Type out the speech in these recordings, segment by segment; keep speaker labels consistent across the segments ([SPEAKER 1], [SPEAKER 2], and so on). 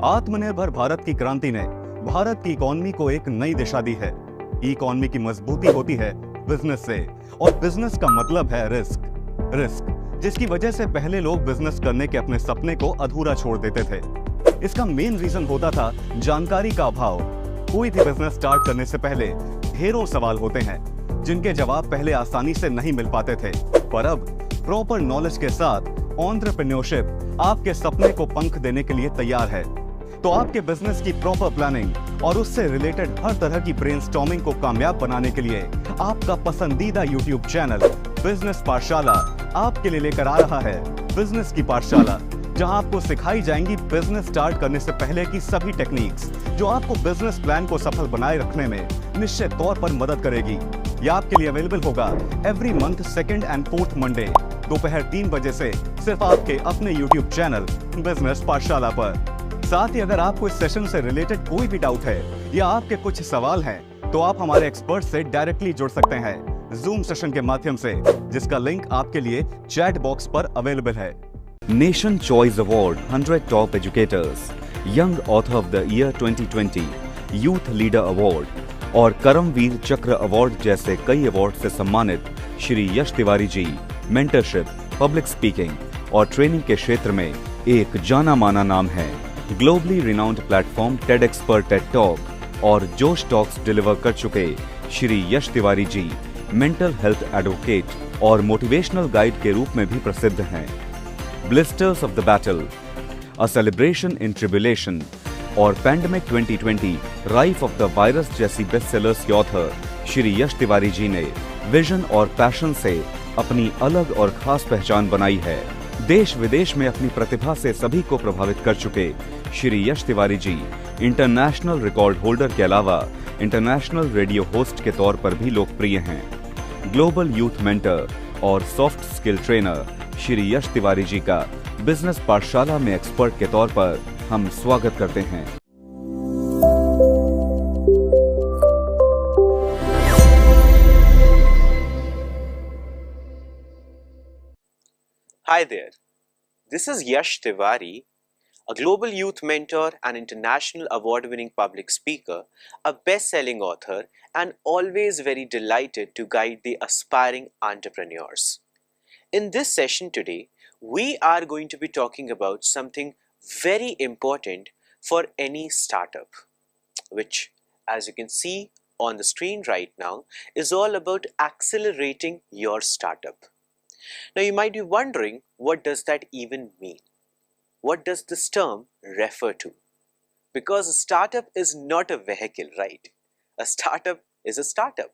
[SPEAKER 1] आत्मनिर्भर भारत की क्रांति ने भारत की इकोनॉमी को एक नई दिशा दी है। इकोनॉमी की मजबूती होती है बिजनेस से, और बिजनेस का मतलब है रिस्क, जिसकी वजह से पहले लोग बिजनेस करने के अपने सपने को अधूरा छोड़ देते थे। इसका मेन रीजन होता था जानकारी का अभाव। कोई भी बिजनेस स्टार्ट करने से पहले ढेरों सवाल होते हैं जिनके जवाब पहले आसानी से नहीं मिल पाते थे, पर अब प्रॉपर नॉलेज के साथ एंटरप्रेन्योरशिप आपके सपने को पंख देने के लिए तैयार है। तो आपके बिजनेस की प्रॉपर प्लानिंग और उससे रिलेटेड हर तरह की ब्रेनस्टॉर्मिंग को कामयाब बनाने के लिए आपका पसंदीदा यूट्यूब चैनल बिजनेस पाठशाला आपके लिए लेकर आ रहा है बिजनेस की पाठशाला, जहां आपको सिखाई जाएंगी बिजनेस स्टार्ट करने से पहले की सभी टेक्निक्स जो आपको बिजनेस प्लान को सफल बनाए रखने में निश्चित तौर पर मदद करेगी। यह आपके लिए अवेलेबल होगा every month 2nd and 4th Monday दोपहर 3 बजे से सिर्फ आपके अपने यूट्यूब चैनल बिजनेस पाठशाला पर। साथ ही अगर आपको इस सेशन से रिलेटेड कोई भी डाउट है या आपके कुछ सवाल हैं, तो आप हमारे एक्सपर्ट से डायरेक्टली जुड़ सकते हैं जूम सेशन के माध्यम से, जिसका लिंक आपके लिए चैट बॉक्स पर अवेलेबल है। Nation choice award 100 top educators, young author of the year 2020, youth leader award और करमवीर चक्र अवार्ड जैसे कई अवार्ड से सम्मानित श्री यश तिवारी जी मेंटरशिप, पब्लिक स्पीकिंग और ट्रेनिंग के क्षेत्र में एक जाना माना नाम है। ग्लोबली रिनाउंड प्लेटफॉर्म टेडएक्स पर टेड टॉक और जोश टॉक्स डिलीवर कर चुके श्री यश तिवारी जी मेंटल हेल्थ एडवोकेट और मोटिवेशनल गाइड के रूप में भी प्रसिद्ध हैं। Blisters of the battle, a celebration in tribulation और pandemic 2020, rife of the virus जैसी बेस्ट सेलर्स के ऑथर श्री यश तिवारी जी ने विजन और पैशन से अपनी अलग और खास पहचान बनाई है। देश विदेश में अपनी प्रतिभा से सभी को प्रभावित कर चुके श्री यश तिवारी जी इंटरनेशनल रिकॉर्ड होल्डर के अलावा इंटरनेशनल रेडियो होस्ट के तौर पर भी लोकप्रिय हैं। ग्लोबल यूथ मेंटर और soft skill trainer Shri Yash Tiwari जी का बिजनेस पाठशाला में एक्सपर्ट के तौर पर हम स्वागत करते हैं।
[SPEAKER 2] Hi there, this is Yash Tiwari, a global youth mentor and international award-winning public speaker, a best-selling author, and always very delighted to guide the aspiring entrepreneurs. In this session today, we are going to be talking about something very important for any startup, which, as you can see on the screen right now, is all about accelerating your startup. Now you might be wondering, what does that even mean? What does this term refer to? Because a startup is not a vehicle, right? A startup is a startup.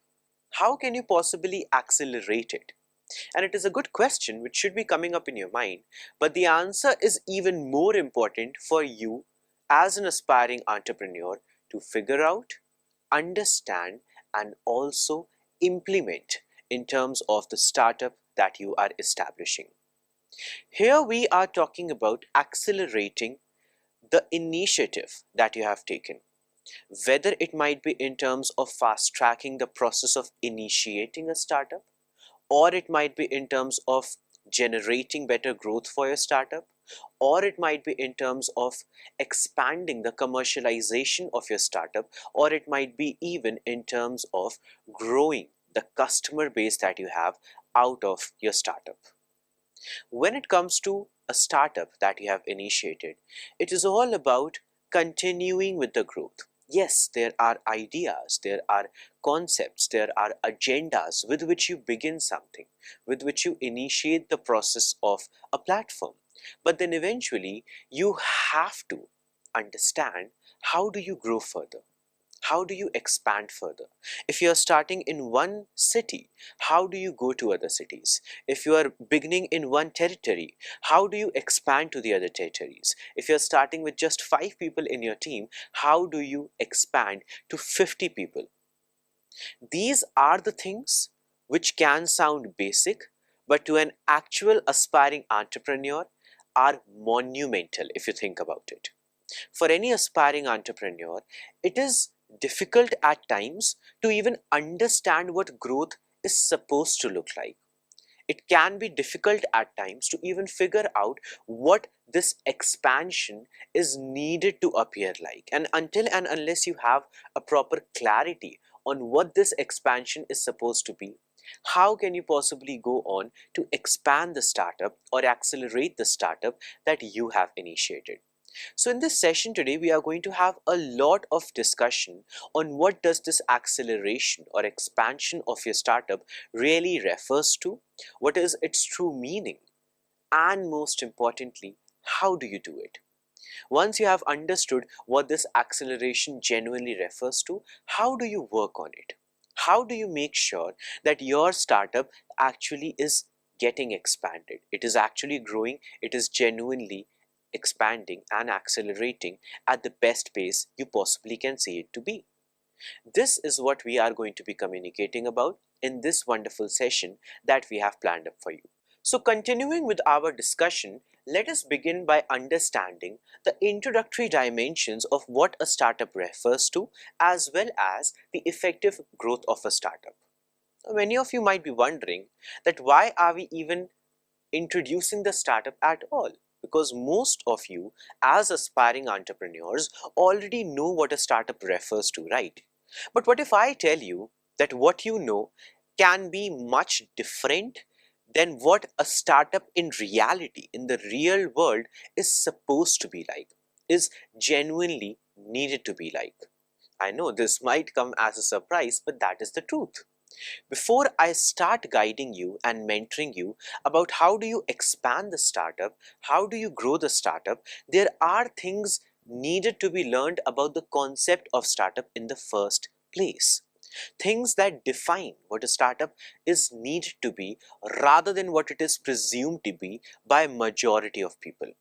[SPEAKER 2] How can you possibly accelerate it? And it is a good question which should be coming up in your mind, but the answer is even more important for you as an aspiring entrepreneur to figure out, understand, and also implement in terms of the startup that you are establishing. Here we are talking about accelerating the initiative that you have taken, whether it might be in terms of fast tracking the process of initiating a startup, or it might be in terms of generating better growth for your startup, or it might be in terms of expanding the commercialization of your startup, or it might be even in terms of growing the customer base that you have out of your startup. When it comes to a startup that you have initiated, it is all about continuing with the growth. Yes, there are ideas, there are concepts, there are agendas with which you begin something, with which you initiate the process of a platform. But then eventually you have to understand, how do you grow further? How do you expand further? If you are starting in one city, how do you go to other cities? If you are beginning in one territory, how do you expand to the other territories? If you are starting with just 5 people in your team, how do you expand to 50 people? These are the things which can sound basic, but to an actual aspiring entrepreneur are monumental if you think about it. For any aspiring entrepreneur, it is difficult at times to even understand what growth is supposed to look like. It can be difficult at times to even figure out what this expansion is needed to appear like. And until and unless you have a proper clarity on what this expansion is supposed to be, how can you possibly go on to expand the startup or accelerate the startup that you have initiated? So in this session today, we are going to have a lot of discussion on what does this acceleration or expansion of your startup really refers to, what is its true meaning, and most importantly, how do you do it? Once you have understood what this acceleration genuinely refers to, how do you work on it? How do you make sure that your startup actually is getting expanded? It is actually growing, it is genuinely expanding and accelerating at the best pace you possibly can see it to be. This is what we are going to be communicating about in this wonderful session that we have planned up for you. So continuing with our discussion, let us begin by understanding the introductory dimensions of what a startup refers to, as well as the effective growth of a startup. Many of you might be wondering that why are we even introducing the startup at all? Because most of you as aspiring entrepreneurs already know what a startup refers to, right? But what if I tell you that what you know can be much different than what a startup in reality, in the real world, is supposed to be like, is genuinely needed to be like? I know this might come as a surprise, but that is the truth. Before I start guiding you and mentoring you about how do you expand the startup, how do you grow the startup, there are things needed to be learned about the concept of startup in the first place. Things that define what a startup is needed to be rather than what it is presumed to be by majority of people.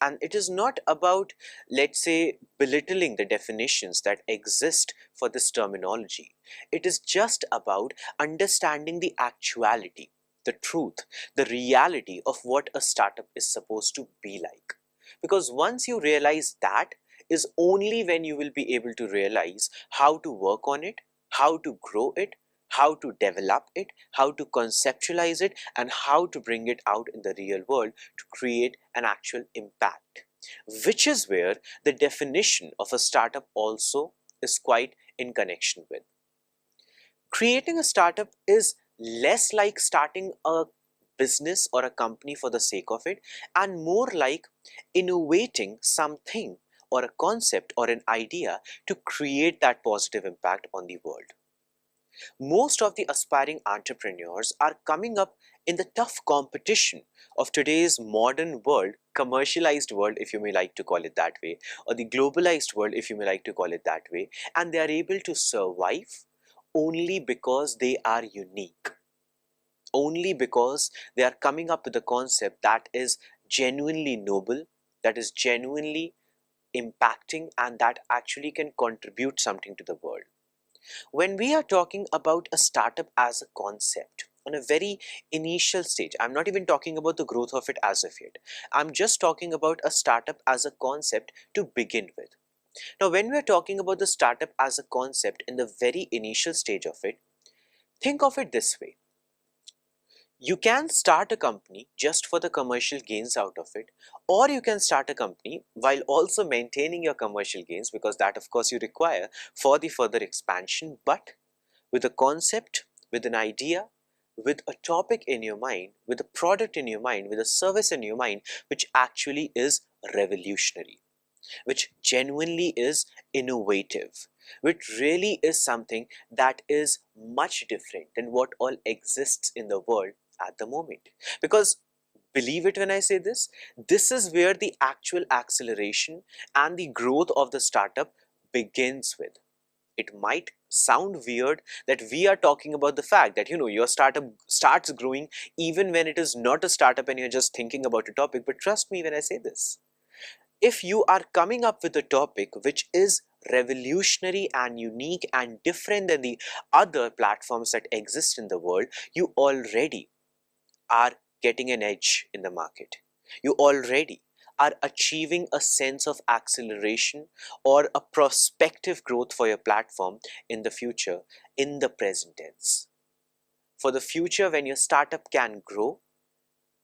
[SPEAKER 2] And it is not about, let's say, belittling the definitions that exist for this terminology. It is just about understanding the actuality, the truth, the reality of what a startup is supposed to be like. Because once you realize that, is only when you will be able to realize how to work on it, how to grow it, how to develop it, how to conceptualize it, and how to bring it out in the real world to create an actual impact. Which is where the definition of a startup also is quite in connection with. Creating a startup is less like starting a business or a company for the sake of it, and more like innovating something or a concept or an idea to create that positive impact on the world. Most of the aspiring entrepreneurs are coming up in the tough competition of today's modern world, commercialized world, if you may like to call it that way, or the globalized world, if you may like to call it that way, and they are able to survive only because they are unique, only because they are coming up with a concept that is genuinely noble, that is genuinely impacting, and that actually can contribute something to the world. When we are talking about a startup as a concept on a very initial stage, I'm not even talking about the growth of it as of yet. I'm just talking about a startup as a concept to begin with. Now, when we're talking about the startup as a concept in the very initial stage of it, think of it this way. You can start a company just for the commercial gains out of it, or you can start a company while also maintaining your commercial gains, because that of course you require for the further expansion, but with a concept, with an idea, with a topic in your mind, with a product in your mind, with a service in your mind, which actually is revolutionary, which genuinely is innovative, which really is something that is much different than what all exists in the world at the moment. Because believe it when I say this, this is where the actual acceleration and the growth of the startup begins with. It might sound weird that we are talking about the fact that your startup starts growing even when it is not a startup and you're just thinking about a topic, but trust me when I say this. If you are coming up with a topic which is revolutionary and unique and different than the other platforms that exist in the world, you already are getting an edge in the market. You already are achieving a sense of acceleration or a prospective growth for your platform in the future, in the present tense. for the future when your startup can grow,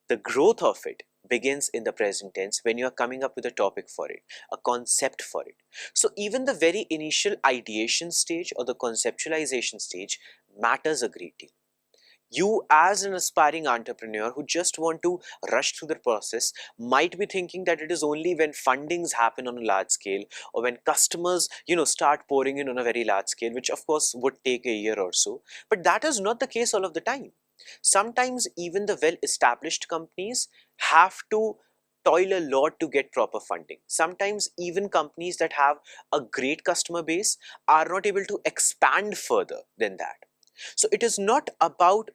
[SPEAKER 2] the growth of it begins in the present tense when you are coming up with a topic for it, a concept for it. So even the very initial ideation stage or the conceptualization stage matters a great deal. You as an aspiring entrepreneur who just want to rush through the process might be thinking that it is only when fundings happen on a large scale or when customers start pouring in on a very large scale, which of course would take a year or so, but that is not the case all of the time. Sometimes even the well established companies have to toil a lot to get proper funding. Sometimes even companies that have a great customer base are not able to expand further than that. So it is not about,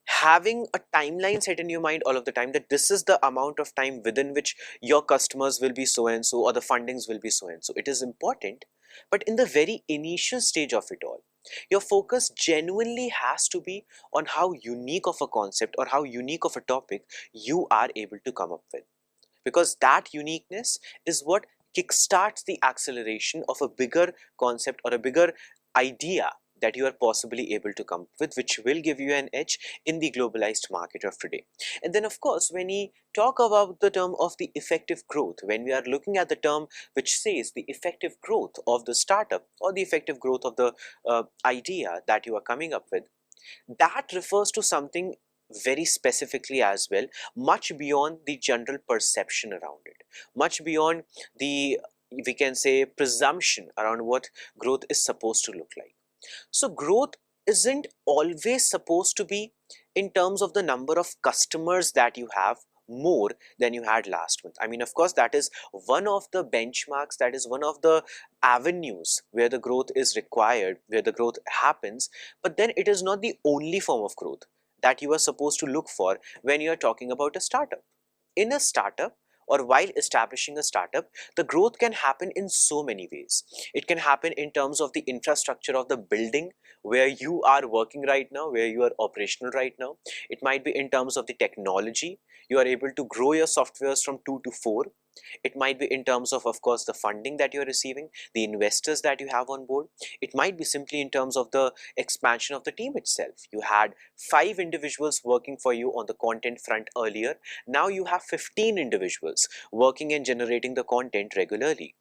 [SPEAKER 2] having a timeline set in your mind all of the time that this is the amount of time within which your customers will be so and so or the fundings will be so and so. It is important, but in the very initial stage of it all, your focus genuinely has to be on how unique of a concept or how unique of a topic you are able to come up with. Because that uniqueness is what kickstarts the acceleration of a bigger concept or a bigger idea that you are possibly able to come up with, which will give you an edge in the globalized market of today. And then of course, when we talk about the term of the effective growth, when we are looking at the term which says the effective growth of the startup or the effective growth of the idea that you are coming up with, that refers to something very specifically as well, much beyond the general perception around it, much beyond the, we can say, presumption around what growth is supposed to look like. So growth isn't always supposed to be in terms of the number of customers that you have more than you had last month. I mean, of course, that is one of the benchmarks, that is one of the avenues where the growth is required, where the growth happens, but then it is not the only form of growth that you are supposed to look for when you are talking about a startup. In a startup, or while establishing a startup, the growth can happen in so many ways. It can happen in terms of the infrastructure of the building where you are working right now, where you are operational right now. It might be in terms of the technology. You are able to grow your softwares from 2 to 4. It might be in terms of course, the funding that you're receiving, the investors that you have on board. It might be simply in terms of the expansion of the team itself. You had 5 individuals working for you on the content front earlier. Now you have 15 individuals working and generating the content regularly.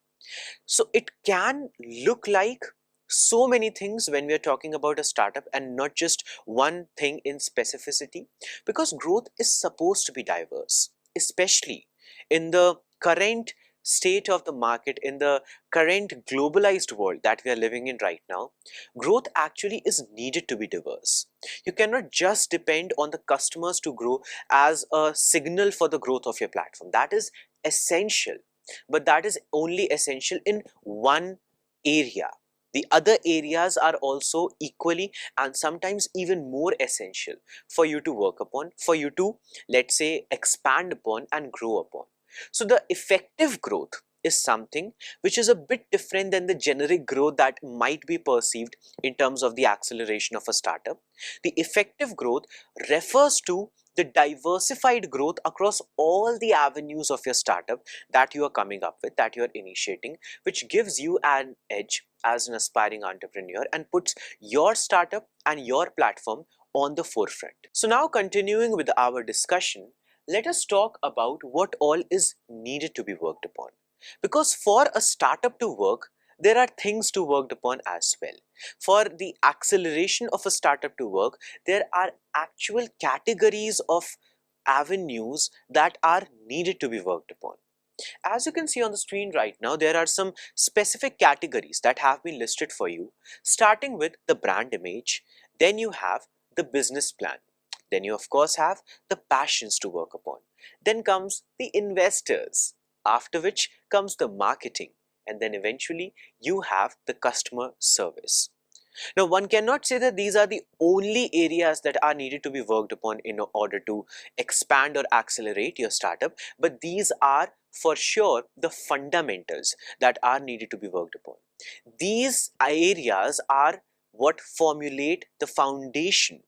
[SPEAKER 2] So it can look like so many things when we are talking about a startup and not just one thing in specificity, because growth is supposed to be diverse, especially in the current state of the market, in the current globalized world that we are living in right now. Growth actually is needed to be diverse. You cannot just depend on the customers to grow as a signal for the growth of your platform. That is essential, but that is only essential in one area. The other areas are also equally and sometimes even more essential for you to work upon, for you to, let's say, expand upon and grow upon. So the effective growth is something which is a bit different than the generic growth that might be perceived in terms of the acceleration of a startup. The effective growth refers to the diversified growth across all the avenues of your startup that you are coming up with, that you are initiating, which gives you an edge as an aspiring entrepreneur and puts your startup and your platform on the forefront. So now, continuing with our discussion, let us talk about what all is needed to be worked upon. Because for a startup to work, there are things to work upon as well. For the acceleration of a startup to work, there are actual categories of avenues that are needed to be worked upon. As you can see on the screen right now, there are some specific categories that have been listed for you, starting with the brand image. Then you have the business plan. Then you of course have the passions to work upon. Then comes the investors, after which comes the marketing, and then eventually you have the customer service. Now, one cannot say that these are the only areas that are needed to be worked upon in order to expand or accelerate your startup, but these are for sure the fundamentals that are needed to be worked upon. These areas are what formulate the foundation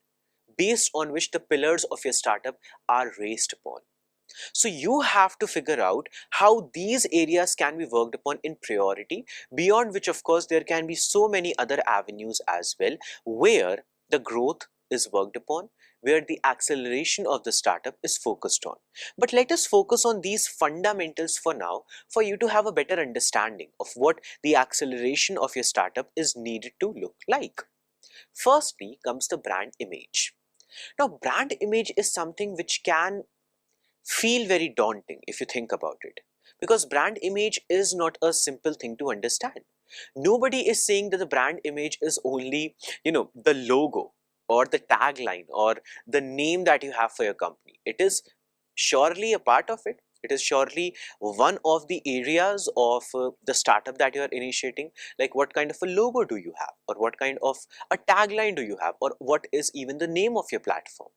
[SPEAKER 2] based on which the pillars of your startup are raised upon. So you have to figure out how these areas can be worked upon in priority, beyond which of course there can be so many other avenues as well where the growth is worked upon, where the acceleration of the startup is focused on. But let us focus on these fundamentals for now, for you to have a better understanding of what the acceleration of your startup is needed to look like. Firstly comes the brand image. Now, brand image is something which can feel very daunting if you think about it, because brand image is not a simple thing to understand. Nobody is saying that the brand image is only, the logo or the tagline or the name that you have for your company. It is surely a part of it. It is surely one of the areas of the startup that you are initiating. Like, what kind of a logo do you have, or what kind of a tagline do you have, or what is even the name of your platform,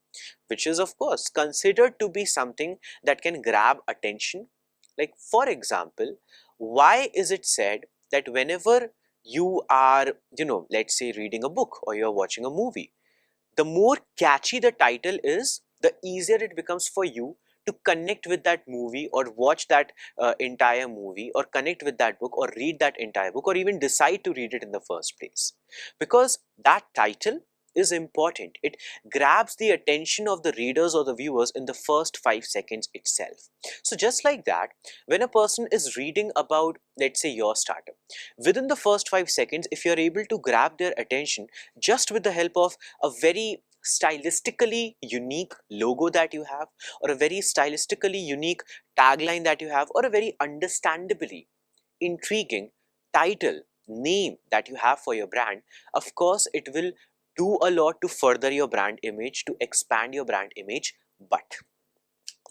[SPEAKER 2] which is of course considered to be something that can grab attention. Like, for example, why is it said that whenever you are, let's say reading a book or you're watching a movie, the more catchy the title is, the easier it becomes for you to connect with that movie, or watch that entire movie, or connect with that book, or read that entire book, or even decide to read it in the first place. Because that title is important. It grabs the attention of the readers or the viewers in the first 5 seconds itself. So just like that, when a person is reading about, let's say, your startup, within the first 5 seconds, if you're able to grab their attention just with the help of a very stylistically unique logo that you have, or a very stylistically unique tagline that you have, or a very understandably intriguing title name that you have for your brand, of course it will do a lot to further your brand image, to expand your brand image. But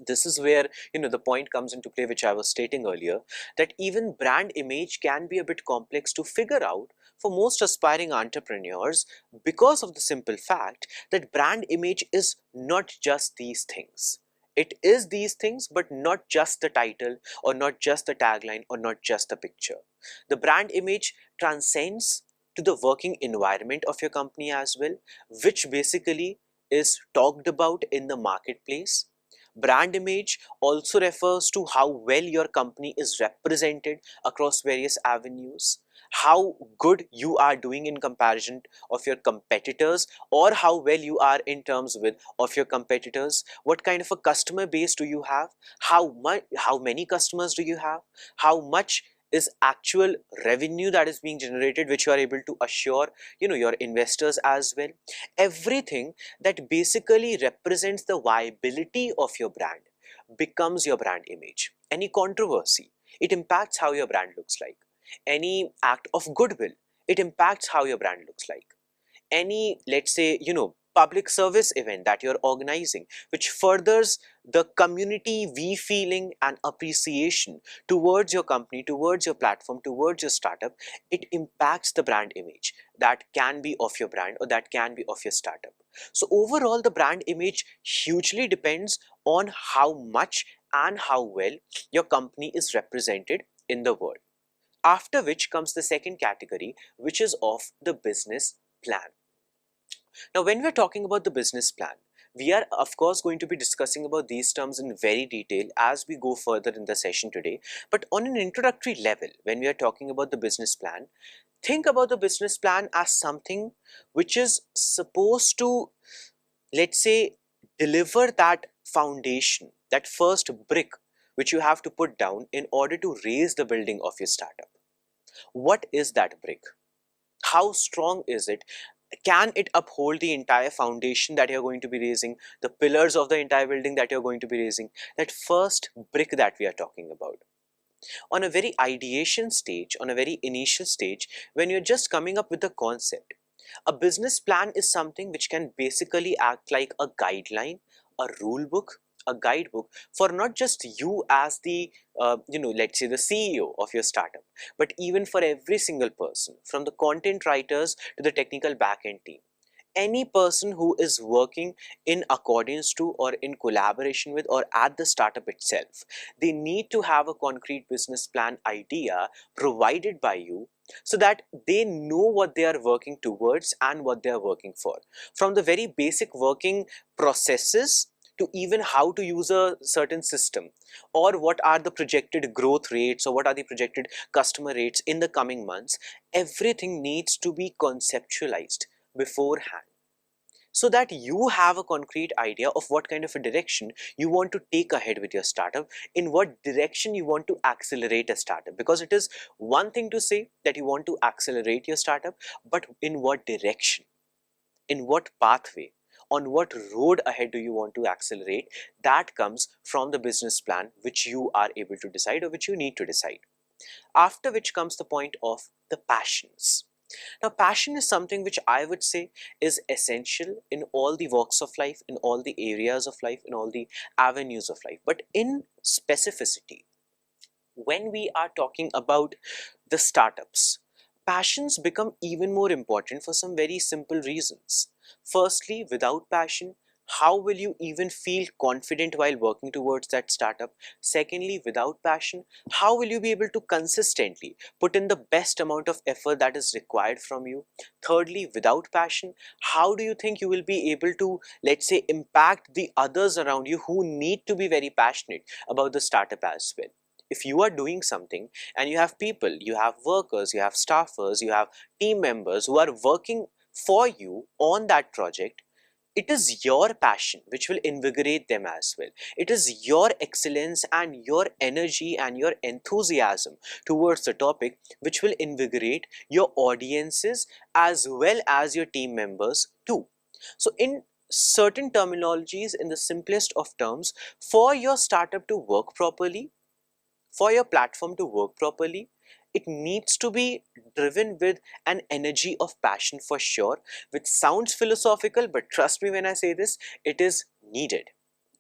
[SPEAKER 2] this is where, the point comes into play, which I was stating earlier, that even brand image can be a bit complex to figure out for most aspiring entrepreneurs, because of the simple fact that brand image is not just these things. It is these things, but not just the title, or not just the tagline, or not just the picture. The brand image transcends to the working environment of your company as well, which basically is talked about in the marketplace. Brand image also refers to how well your company is represented across various avenues, how good you are doing in comparison of your competitors, or how well you are in terms with of your competitors, what kind of a customer base do you have, how many customers do you have, how much is actual revenue that is being generated, which you are able to assure, your investors as well. Everything that basically represents the viability of your brand becomes your brand image. Any controversy, it impacts how your brand looks like. Any act of goodwill, it impacts how your brand looks like. Any, let's say, public service event that you're organizing, which furthers the community we feeling and appreciation towards your company, towards your platform, towards your startup, it impacts the brand image that can be of your brand, or that can be of your startup. So overall, the brand image hugely depends on how much and how well your company is represented in the world. After which comes the second category, which is of the business plan. Now, when we're talking about the business plan, we are of course going to be discussing about these terms in very detail as we go further in the session today. But on an introductory level, when we are talking about the business plan, think about the business plan as something which is supposed to, let's say, deliver that foundation, that first brick which you have to put down in order to raise the building of your startup. What is that brick? How strong is it? Can it uphold the entire foundation that you're going to be raising, the pillars of the entire building that you're going to be raising? That first brick that we are talking about. On a very ideation stage, on a very initial stage, when you're just coming up with the concept, a business plan is something which can basically act like a guideline, a rule book, a guidebook for not just you as the, let's say the CEO of your startup, but even for every single person, from the content writers to the technical backend team. Any person who is working in accordance to, or in collaboration with, or at the startup itself, they need to have a concrete business plan idea provided by you, so that they know what they are working towards and what they are working for. From the very basic working processes to even how to use a certain system, or what are the projected growth rates, or what are the projected customer rates in the coming months, everything needs to be conceptualized beforehand. so that you have a concrete idea of what kind of a direction you want to take ahead with your startup, in what direction you want to accelerate a startup. Because it is one thing to say that you want to accelerate your startup, but in what direction, in what pathway, on what road ahead do you want to accelerate? That comes from the business plan which you are able to decide, or which you need to decide. After which comes the point of the passions. Now, passion is something which I would say is essential in all the walks of life, in all the areas of life, in all the avenues of life. But in specificity, when we are talking about the startups, passions become even more important for some very simple reasons. Firstly, without passion, how will you even feel confident while working towards that startup? Secondly, without passion, how will you be able to consistently put in the best amount of effort that is required from you? Thirdly, without passion, how do you think you will be able to, let's say, impact the others around you who need to be very passionate about the startup as well? If you are doing something and you have people, you have workers, you have staffers, you have team members who are working for you on that project, it is your passion which will invigorate them as well. It is your excellence and your energy and your enthusiasm towards the topic which will invigorate your audiences as well as your team members too. So in certain terminologies, in the simplest of terms, for your startup to work properly, for your platform to work properly, it needs to be driven with an energy of passion for sure, which sounds philosophical, but trust me when I say this, it is needed.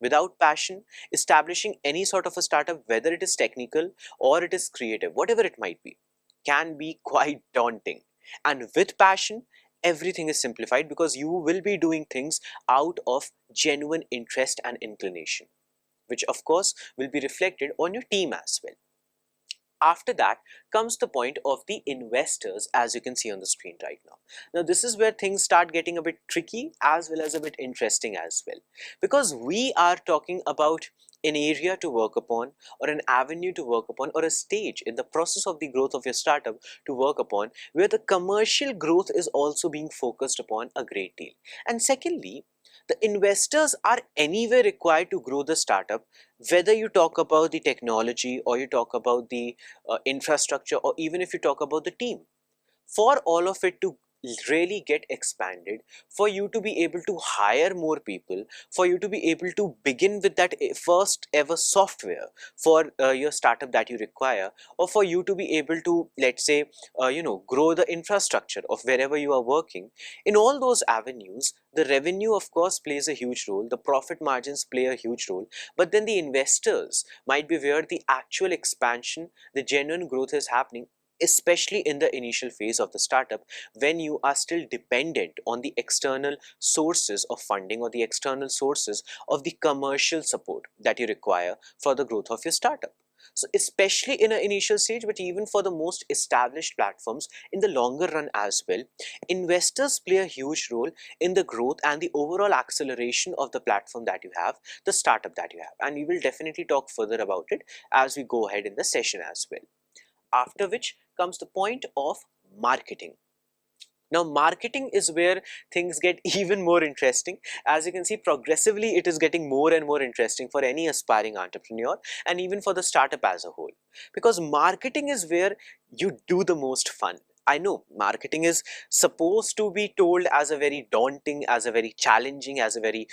[SPEAKER 2] Without passion, establishing any sort of a startup, whether it is technical or it is creative, whatever it might be, can be quite daunting. And with passion, everything is simplified because you will be doing things out of genuine interest and inclination, which of course will be reflected on your team as well. After that comes the point of the investors, as you can see on the screen right now. Now this is where things start getting a bit tricky as well as a bit interesting as well, because we are talking about an area to work upon, or an avenue to work upon, or a stage in the process of the growth of your startup to work upon, where the commercial growth is also being focused upon a great deal. And secondly, the investors are anyway required to grow the startup, whether you talk about the technology or you talk about the infrastructure, or even if you talk about the team. For all of it to really get expanded, for you to be able to hire more people, for you to be able to begin with that first ever software for your startup that you require, or for you to be able to, let's say, grow the infrastructure of wherever you are working, in all those avenues, the revenue of course plays a huge role, the profit margins play a huge role, but then the investors might be where the actual expansion, the genuine growth is happening, especially in the initial phase of the startup, when you are still dependent on the external sources of funding or the external sources of the commercial support that you require for the growth of your startup. So especially in an initial stage, but even for the most established platforms in the longer run as well, investors play a huge role in the growth and the overall acceleration of the platform that you have, the startup that you have. And we will definitely talk further about it as we go ahead in the session as well. After which comes the point of marketing. Now, marketing is where things get even more interesting. As you can see, progressively it is getting more and more interesting for any aspiring entrepreneur and even for the startup as a whole. Because marketing is where you do the most fun. I know marketing is supposed to be told as a very daunting, as a very challenging, as a very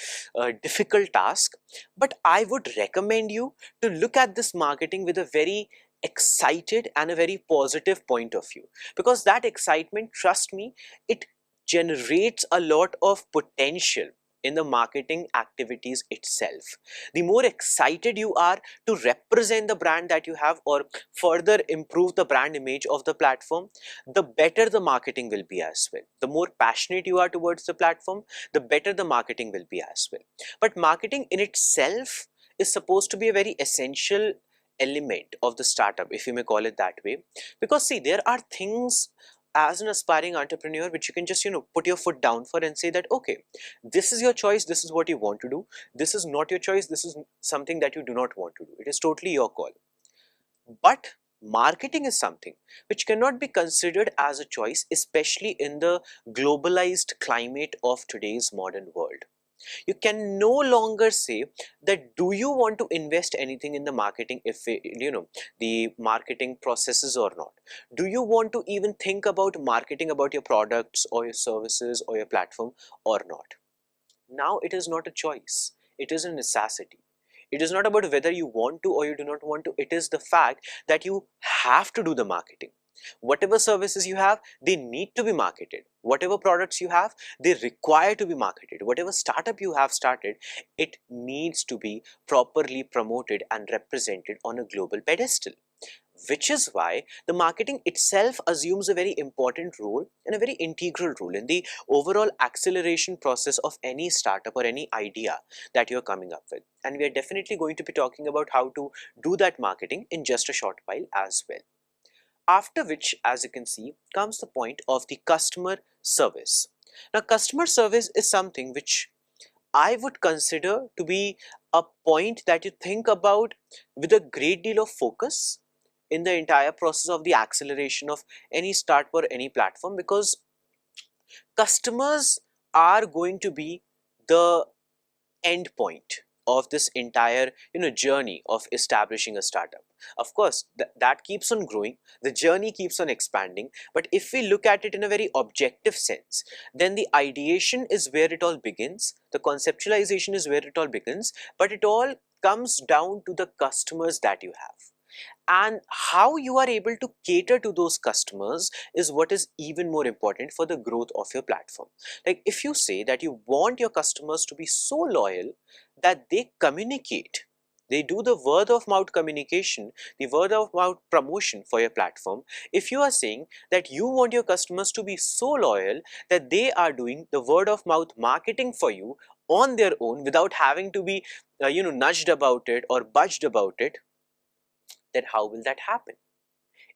[SPEAKER 2] difficult task. But I would recommend you to look at this marketing with a very excited and a very positive point of view, because that excitement, trust me, it generates a lot of potential in the marketing activities itself. The more excited you are to represent the brand that you have or further improve the brand image of the platform, the better the marketing will be as well. The more passionate you are towards the platform, the better the marketing will be as well. But marketing in itself is supposed to be a very essential element of the startup, if you may call it that way, because see, there are things as an aspiring entrepreneur which you can just put your foot down for and say that okay, this is your choice, this is what you want to do, this is not your choice, this is something that you do not want to do, it is totally your call. But marketing is something which cannot be considered as a choice, especially in the globalized climate of today's modern world. You can no longer say that do you want to invest anything in the marketing, if the marketing processes or not. Do you want to even think about marketing about your products or your services or your platform or not? Now it is not a choice, it is a necessity. It is not about whether you want to or you do not want to, it is the fact that you have to do the marketing. Whatever services you have, they need to be marketed. Whatever products you have, they require to be marketed. Whatever startup you have started, it needs to be properly promoted and represented on a global pedestal. Which is why the marketing itself assumes a very important role and a very integral role in the overall acceleration process of any startup or any idea that you're coming up with. And we are definitely going to be talking about how to do that marketing in just a short while as well. After which, as you can see, comes the point of the customer service. Now, customer service is something which I would consider to be a point that you think about with a great deal of focus in the entire process of the acceleration of any startup or any platform, because customers are going to be the end point of this entire journey of establishing a startup. Of course, that keeps on growing, the journey keeps on expanding, but if we look at it in a very objective sense, then the ideation is where it all begins, the conceptualization is where it all begins, but it all comes down to the customers that you have. And how you are able to cater to those customers is what is even more important for the growth of your platform. Like, if you say that you want your customers to be so loyal that they communicate, they do the word of mouth communication, the word of mouth promotion for your platform. If you are saying that you want your customers to be so loyal that they are doing the word of mouth marketing for you on their own without having to be nudged about it or budged about it, then how will that happen?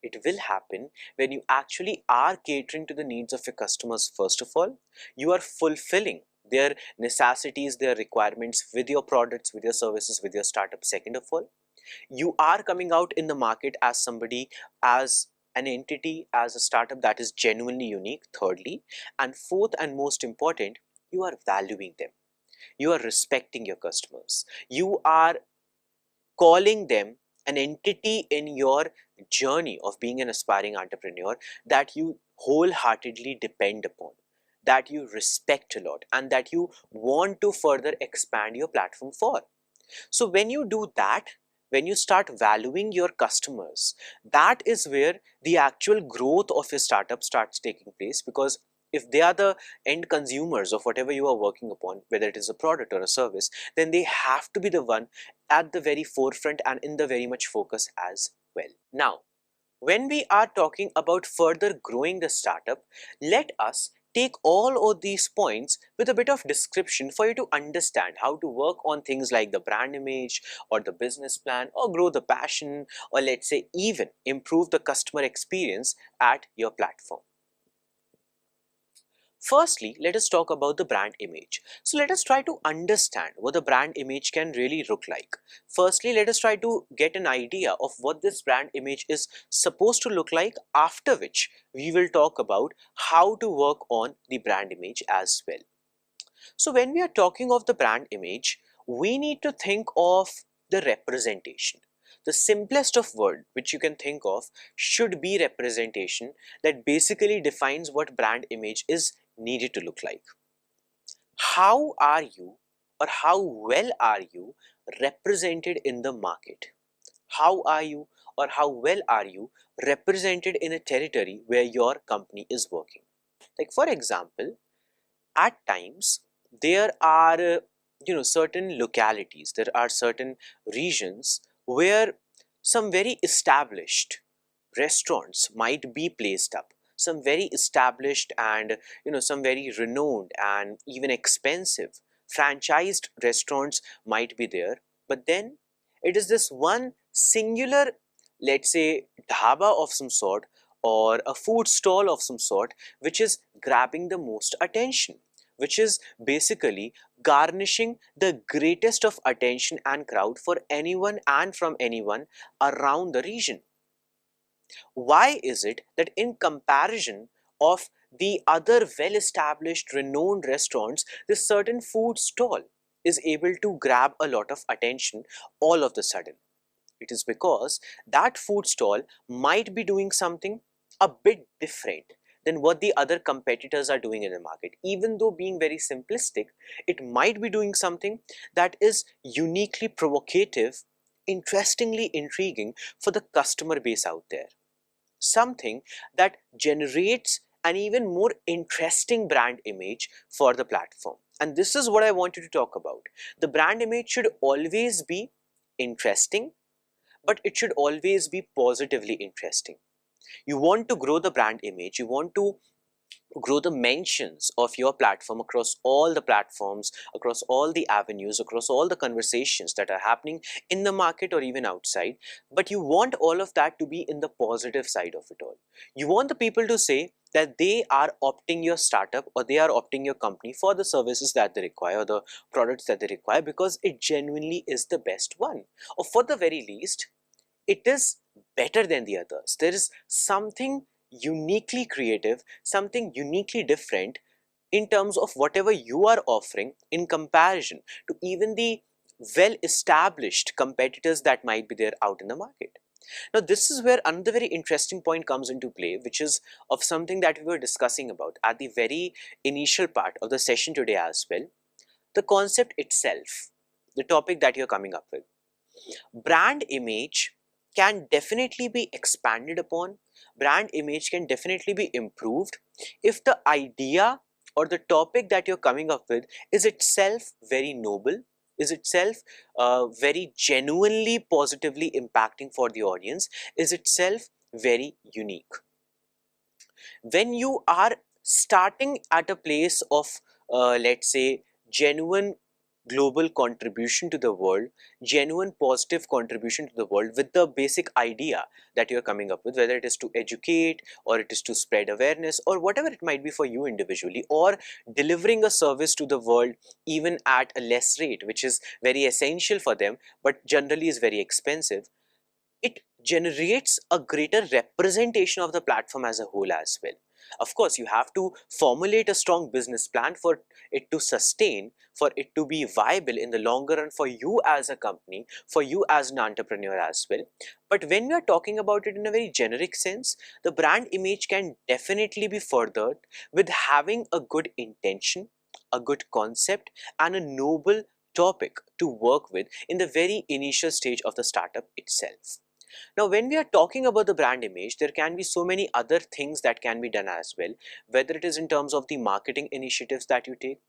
[SPEAKER 2] It will happen when you actually are catering to the needs of your customers. First of all, you are fulfilling their necessities, their requirements with your products, with your services, with your startup. Second of all, you are coming out in the market as somebody, as an entity, as a startup that is genuinely unique. Thirdly, and fourth and most important, you are valuing them. You are respecting your customers. You are calling them an entity in your journey of being an aspiring entrepreneur that you wholeheartedly depend upon, that you respect a lot, and that you want to further expand your platform for. So when you do that, when you start valuing your customers, that is where the actual growth of your startup starts taking place, because if they are the end consumers of whatever you are working upon, whether it is a product or a service, then they have to be the one at the very forefront and in the very much focus as well. Now, when we are talking about further growing the startup, let us take all of these points with a bit of description for you to understand how to work on things like the brand image or the business plan or grow the passion, or let's say even improve the customer experience at your platform. Firstly, let us talk about the brand image. So let us try to understand what the brand image can really look like. Firstly, let us try to get an idea of what this brand image is supposed to look like, after which we will talk about how to work on the brand image as well. So when we are talking of the brand image, we need to think of the representation. The simplest of word which you can think of should be representation, that basically defines what brand image is needed to look like. How are you, or how well are you represented in the market? How are you, or how well are you represented in a territory where your company is working? Like, for example, at times there are certain localities, there are certain regions where some very established restaurants might be placed up, some very established and some very renowned and even expensive franchised restaurants might be there, but then it is this one singular, let's say, dhaba of some sort or a food stall of some sort which is grabbing the most attention, which is basically garnishing the greatest of attention and crowd for anyone and from anyone around the region. Why is it that in comparison of the other well-established renowned restaurants, this certain food stall is able to grab a lot of attention all of the sudden? It is because that food stall might be doing something a bit different than what the other competitors are doing in the market. Even though being very simplistic, it might be doing something that is uniquely provocative, interestingly intriguing for the customer base out there. Something that generates an even more interesting brand image for the platform. And this is what I wanted to talk about. The brand image should always be interesting, but it should always be positively interesting. You want to grow the brand image, you want to grow the mentions of your platform across all the platforms, across all the avenues, across all the conversations that are happening in the market or even outside. But you want all of that to be in the positive side of it all. You want the people to say that they are opting your startup or they are opting your company for the services that they require or the products that they require because it genuinely is the best one, or for the very least it is better than the others. There is something uniquely creative, something uniquely different in terms of whatever you are offering in comparison to even the well-established competitors that might be there out in the market. Now, this is where another very interesting point comes into play, which is of something that we were discussing about at the very initial part of the session today as well. The concept itself, the topic that you're coming up with. Brand image can definitely be expanded upon, brand image can definitely be improved if the idea or the topic that you're coming up with is itself very noble, is itself very genuinely positively impacting for the audience, is itself very unique. When you are starting at a place of let's say genuine global contribution to the world, genuine positive contribution to the world with the basic idea that you're coming up with, whether it is to educate or it is to spread awareness or whatever it might be for you individually, or delivering a service to the world even at a less rate, which is very essential for them but generally is very expensive, it generates a greater representation of the platform as a whole as well. Of course, you have to formulate a strong business plan for it to sustain, for it to be viable in the longer run for you as a company, for you as an entrepreneur as well. But when we are talking about it in a very generic sense, the brand image can definitely be furthered with having a good intention, a good concept, and a noble topic to work with in the very initial stage of the startup itself. Now, when we are talking about the brand image, there can be so many other things that can be done as well, whether it is in terms of the marketing initiatives that you take.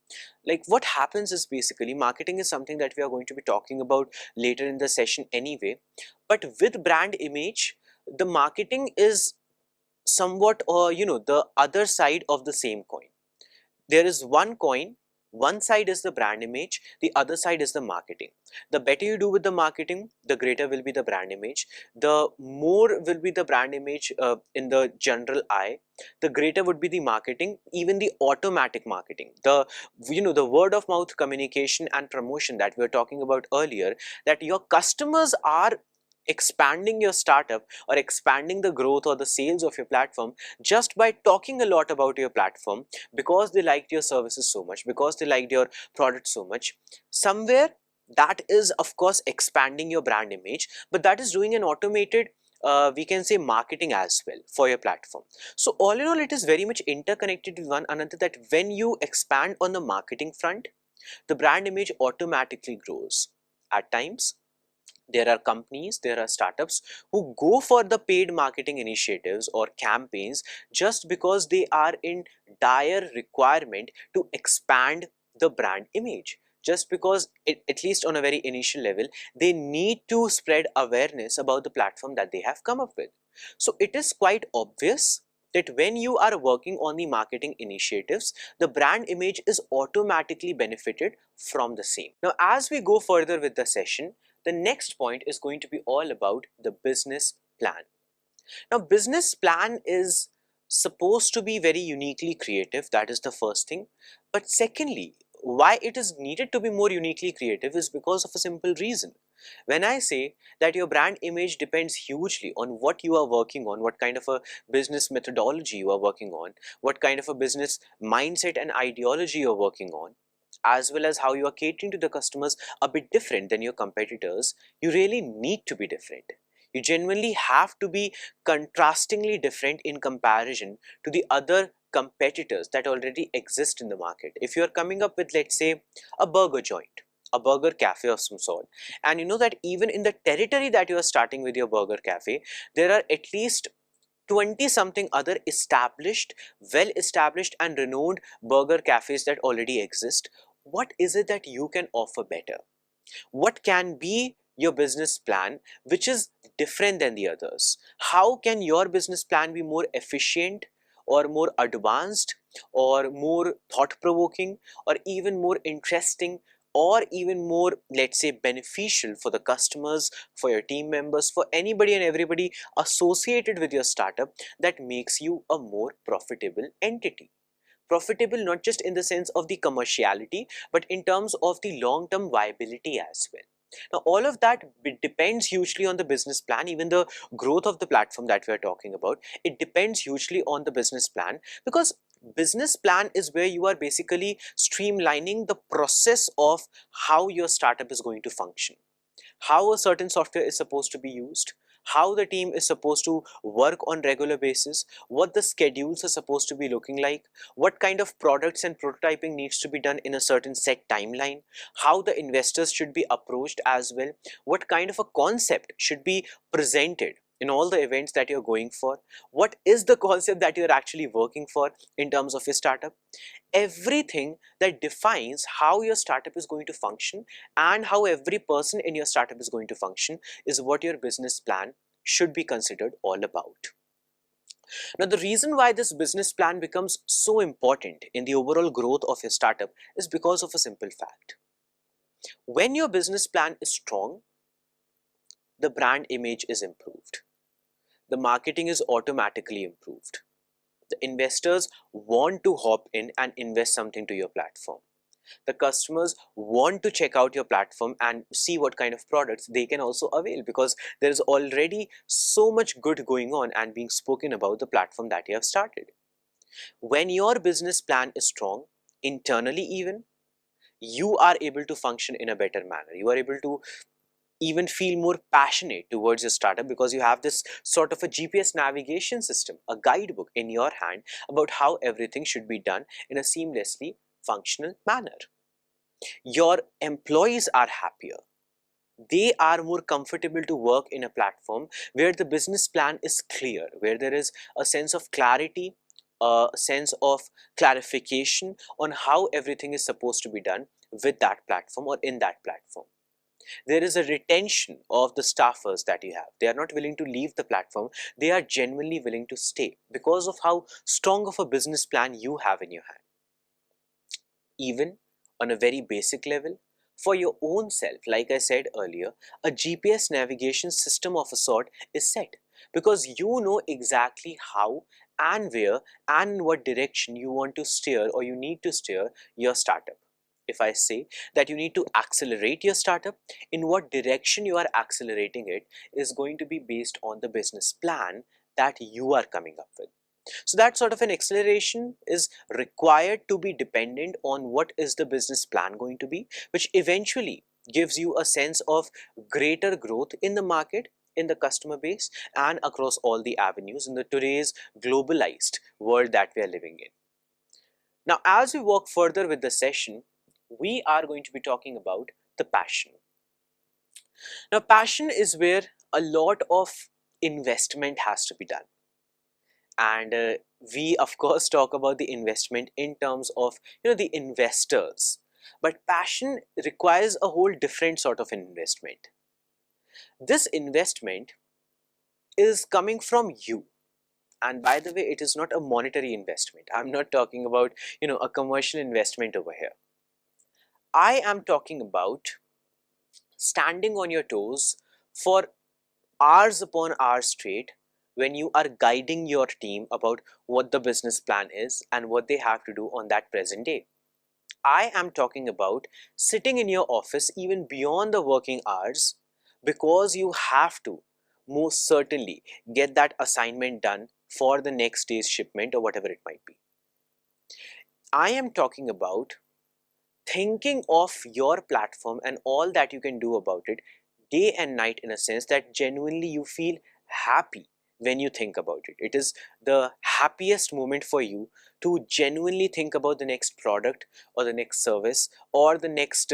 [SPEAKER 2] Like what happens is basically marketing is something that we are going to be talking about later in the session anyway. But with brand image, the marketing is somewhat, the other side of the same coin. There is one coin, one side is the brand image, the other side is the marketing. The better you do with the marketing, the greater will be the brand image. The more will be the brand image in the general eye, the greater would be the marketing, even the automatic marketing, the word of mouth communication and promotion that we were talking about earlier, that your customers are expanding your startup or expanding the growth or the sales of your platform just by talking a lot about your platform, because they liked your services so much, because they liked your product so much. Somewhere that is of course expanding your brand image, but that is doing an automated we can say marketing as well for your platform. So all in all, it is very much interconnected with one another, that when you expand on the marketing front, the brand image automatically grows. At times there are companies, there are startups who go for the paid marketing initiatives or campaigns just because they are in dire requirement to expand the brand image. Just because, at least on a very initial level, they need to spread awareness about the platform that they have come up with. So it is quite obvious that when you are working on the marketing initiatives, the brand image is automatically benefited from the same. Now, as we go further with the session, the next point is going to be all about the business plan. Now, business plan is supposed to be very uniquely creative. That is the first thing. But secondly, why it is needed to be more uniquely creative is because of a simple reason. When I say that your brand image depends hugely on what you are working on, what kind of a business methodology you are working on, what kind of a business mindset and ideology you're working on, as well as how you are catering to the customers a bit different than your competitors, you really need to be different. You genuinely have to be contrastingly different in comparison to the other competitors that already exist in the market. If you are coming up with, let's say, a burger joint, a burger cafe of some sort, and you know that even in the territory that you are starting with your burger cafe, there are at least 20 something other established, well established and renowned burger cafes that already exist. What is it that you can offer better? What can be your business plan which is different than the others? How can your business plan be more efficient or more advanced or more thought-provoking or even more interesting or even more, let's say, beneficial for the customers, for your team members, for anybody and everybody associated with your startup, that makes you a more profitable entity? Profitable not just in the sense of the commerciality, but in terms of the long-term viability as well. Now, all of that depends hugely on the business plan. Even the growth of the platform that we are talking about, it depends hugely on the business plan, because business plan is where you are basically streamlining the process of how your startup is going to function, how a certain software is supposed to be used, how the team is supposed to work on regular basis, what the schedules are supposed to be looking like, what kind of products and prototyping needs to be done in a certain set timeline, how the investors should be approached as well, what kind of a concept should be presented in all the events that you're going for, what is the concept that you're actually working for in terms of your startup. Everything that defines how your startup is going to function and how every person in your startup is going to function is what your business plan should be considered all about. Now, the reason why this business plan becomes so important in the overall growth of your startup is because of a simple fact. When your business plan is strong, the brand image is improved. The marketing is automatically improved. The investors want to hop in and invest something to your platform. The customers want to check out your platform and see what kind of products they can also avail, because there is already so much good going on and being spoken about the platform that you have started. When your business plan is strong, internally even, you are able to function in a better manner. You are able to even feel more passionate towards your startup, because you have this sort of a GPS navigation system, a guidebook in your hand about how everything should be done in a seamlessly functional manner. Your employees are happier. They are more comfortable to work in a platform where the business plan is clear, where there is a sense of clarity, a sense of clarification on how everything is supposed to be done with that platform or in that platform. There is a retention of the staffers that you have. They are not willing to leave the platform. They are genuinely willing to stay because of how strong of a business plan you have in your hand. Even on a very basic level, for your own self, like I said earlier, a GPS navigation system of a sort is set, because you know exactly how and where and in what direction you want to steer or you need to steer your startup. If I say that you need to accelerate your startup, in what direction you are accelerating it is going to be based on the business plan that you are coming up with. So that sort of an acceleration is required to be dependent on what is the business plan going to be, which eventually gives you a sense of greater growth in the market, in the customer base, and across all the avenues in the today's globalized world that we are living in. Now, as we walk further with the session, we are going to be talking about the passion. Now, passion is where a lot of investment has to be done. And we of course talk about the investment in terms of the investors, but passion requires a whole different sort of investment. This investment is coming from you, and by the way, it is not a monetary investment. I'm not talking about a commercial investment over here. I am talking about standing on your toes for hours upon hours straight when you are guiding your team about what the business plan is and what they have to do on that present day. I am talking about sitting in your office even beyond the working hours because you have to most certainly get that assignment done for the next day's shipment or whatever it might be. I am talking about thinking of your platform and all that you can do about it day and night, in a sense that genuinely you feel happy when you think about it. It is the happiest moment for you to genuinely think about the next product or the next service or the next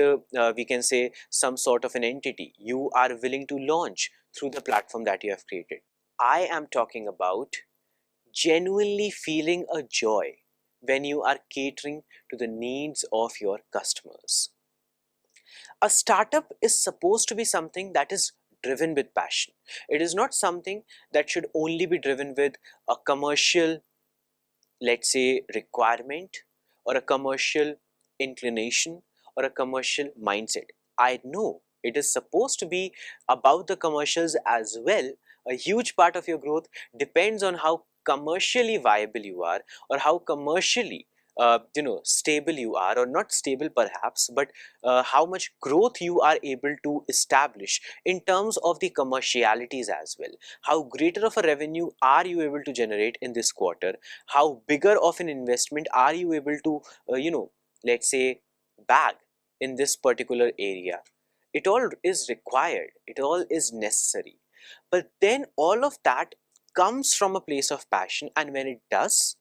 [SPEAKER 2] we can say some sort of an entity you are willing to launch through the platform that you have created. I am talking about genuinely feeling a joy when you are catering to the needs of your customers. A startup is supposed to be something that is driven with passion. It is not something that should only be driven with a commercial, let's say, requirement or a commercial inclination or a commercial mindset. I know it is supposed to be about the commercials as well. A huge part of your growth depends on how commercially viable you are, or how commercially stable you are, or not stable perhaps, but how much growth you are able to establish in terms of the commercialities as well. How greater of a revenue are you able to generate in this quarter? How bigger of an investment are you able to let's say bag in this particular area? It all is required, it all is necessary, but then all of that comes from a place of passion. And when it does,